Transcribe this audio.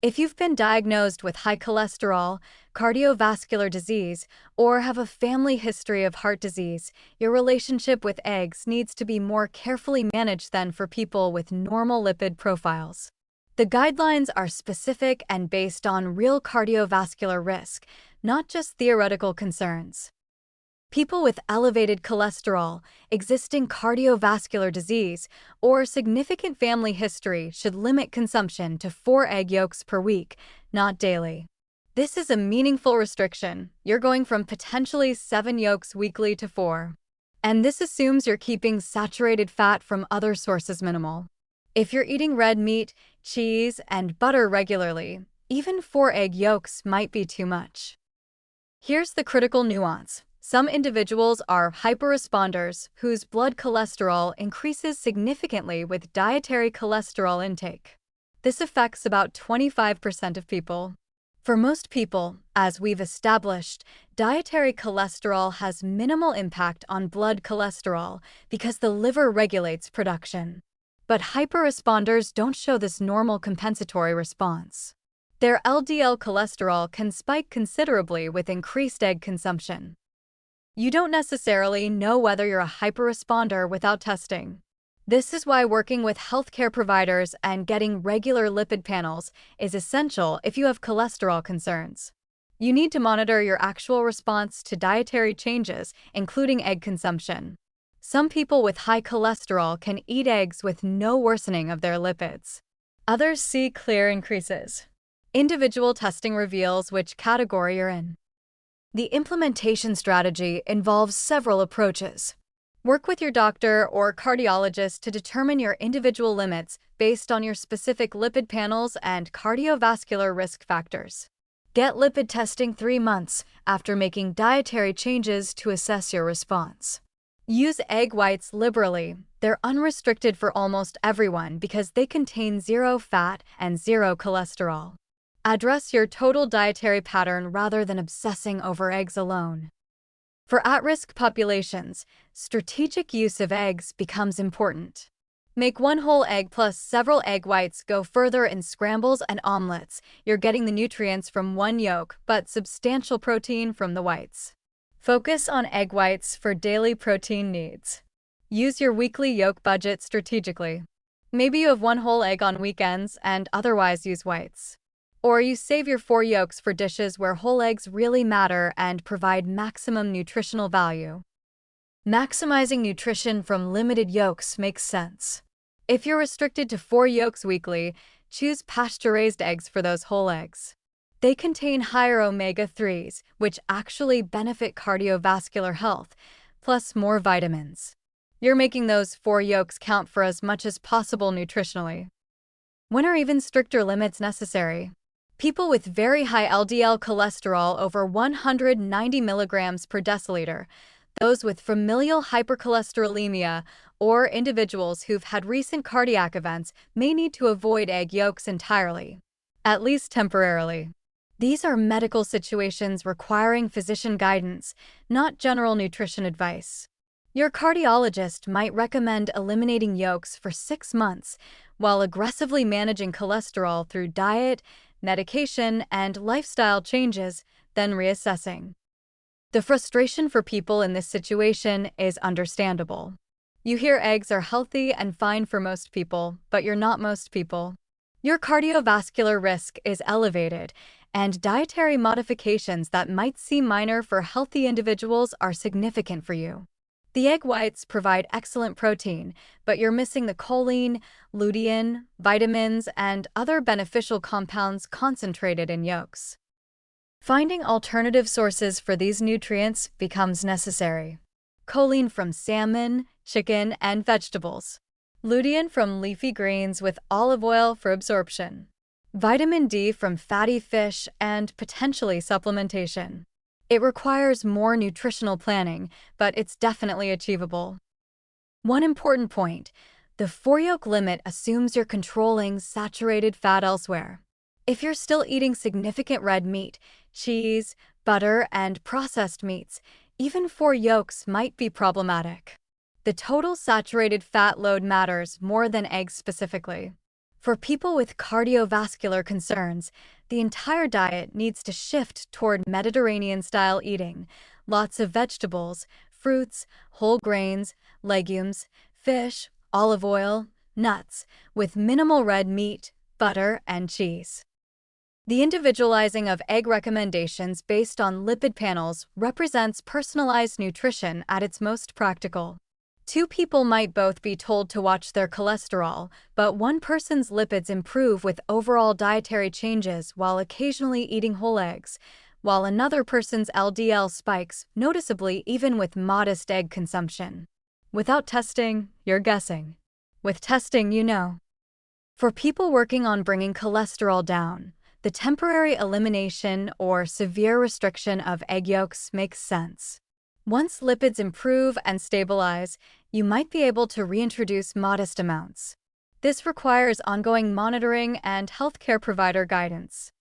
If you've been diagnosed with high cholesterol, cardiovascular disease, or have a family history of heart disease, your relationship with eggs needs to be more carefully managed than for people with normal lipid profiles. The guidelines are specific and based on real cardiovascular risk, not just theoretical concerns. People with elevated cholesterol, existing cardiovascular disease, or significant family history should limit consumption to 4 egg yolks per week, not daily. This is a meaningful restriction. You're going from potentially 7 yolks weekly to 4. And this assumes you're keeping saturated fat from other sources minimal. If you're eating red meat, cheese, and butter regularly, even 4 egg yolks might be too much. Here's the critical nuance. Some individuals are hyperresponders whose blood cholesterol increases significantly with dietary cholesterol intake. This affects about 25% of people. For most people, as we've established, dietary cholesterol has minimal impact on blood cholesterol because the liver regulates production. But hyperresponders don't show this normal compensatory response. Their LDL cholesterol can spike considerably with increased egg consumption. You don't necessarily know whether you're a hyperresponder without testing. This is why working with healthcare providers and getting regular lipid panels is essential if you have cholesterol concerns. You need to monitor your actual response to dietary changes, including egg consumption. Some people with high cholesterol can eat eggs with no worsening of their lipids. Others see clear increases. Individual testing reveals which category you're in. The implementation strategy involves several approaches. Work with your doctor or cardiologist to determine your individual limits based on your specific lipid panels and cardiovascular risk factors. Get lipid testing 3 months after making dietary changes to assess your response. Use egg whites liberally. They're unrestricted for almost everyone because they contain 0 fat and 0 cholesterol. Address your total dietary pattern rather than obsessing over eggs alone. For at-risk populations, strategic use of eggs becomes important. Make 1 whole egg plus several egg whites go further in scrambles and omelets. You're getting the nutrients from 1 yolk, but substantial protein from the whites. Focus on egg whites for daily protein needs. Use your weekly yolk budget strategically. Maybe you have 1 whole egg on weekends and otherwise use whites. Or you save your 4 yolks for dishes where whole eggs really matter and provide maximum nutritional value. Maximizing nutrition from limited yolks makes sense. If you're restricted to 4 yolks weekly, choose pasture-raised eggs for those whole eggs. They contain higher omega-3s, which actually benefit cardiovascular health, plus more vitamins. You're making those 4 yolks count for as much as possible nutritionally. When are even stricter limits necessary? People with very high LDL cholesterol over 190 milligrams per deciliter, those with familial hypercholesterolemia, or individuals who've had recent cardiac events may need to avoid egg yolks entirely, at least temporarily. These are medical situations requiring physician guidance, not general nutrition advice. Your cardiologist might recommend eliminating yolks for 6 months while aggressively managing cholesterol through diet, medication, and lifestyle changes, then reassessing. The frustration for people in this situation is understandable. You hear eggs are healthy and fine for most people, but you're not most people. Your cardiovascular risk is elevated, and dietary modifications that might seem minor for healthy individuals are significant for you. The egg whites provide excellent protein, but you're missing the choline, lutein, vitamins, and other beneficial compounds concentrated in yolks. Finding alternative sources for these nutrients becomes necessary. Choline from salmon, chicken, and vegetables. Lutein from leafy greens with olive oil for absorption. Vitamin D from fatty fish and potentially supplementation. It requires more nutritional planning, but it's definitely achievable. One important point: the 4 yolk limit assumes you're controlling saturated fat elsewhere. If you're still eating significant red meat, cheese, butter, and processed meats, even 4 yolks might be problematic. The total saturated fat load matters more than eggs specifically. For people with cardiovascular concerns, the entire diet needs to shift toward Mediterranean-style eating. Lots of vegetables, fruits, whole grains, legumes, fish, olive oil, nuts, with minimal red meat, butter, and cheese. The individualizing of egg recommendations based on lipid panels represents personalized nutrition at its most practical. Two people might both be told to watch their cholesterol, but one person's lipids improve with overall dietary changes while occasionally eating whole eggs, while another person's LDL spikes noticeably even with modest egg consumption. Without testing, you're guessing. With testing, you know. For people working on bringing cholesterol down, the temporary elimination or severe restriction of egg yolks makes sense. Once lipids improve and stabilize, you might be able to reintroduce modest amounts. This requires ongoing monitoring and healthcare provider guidance.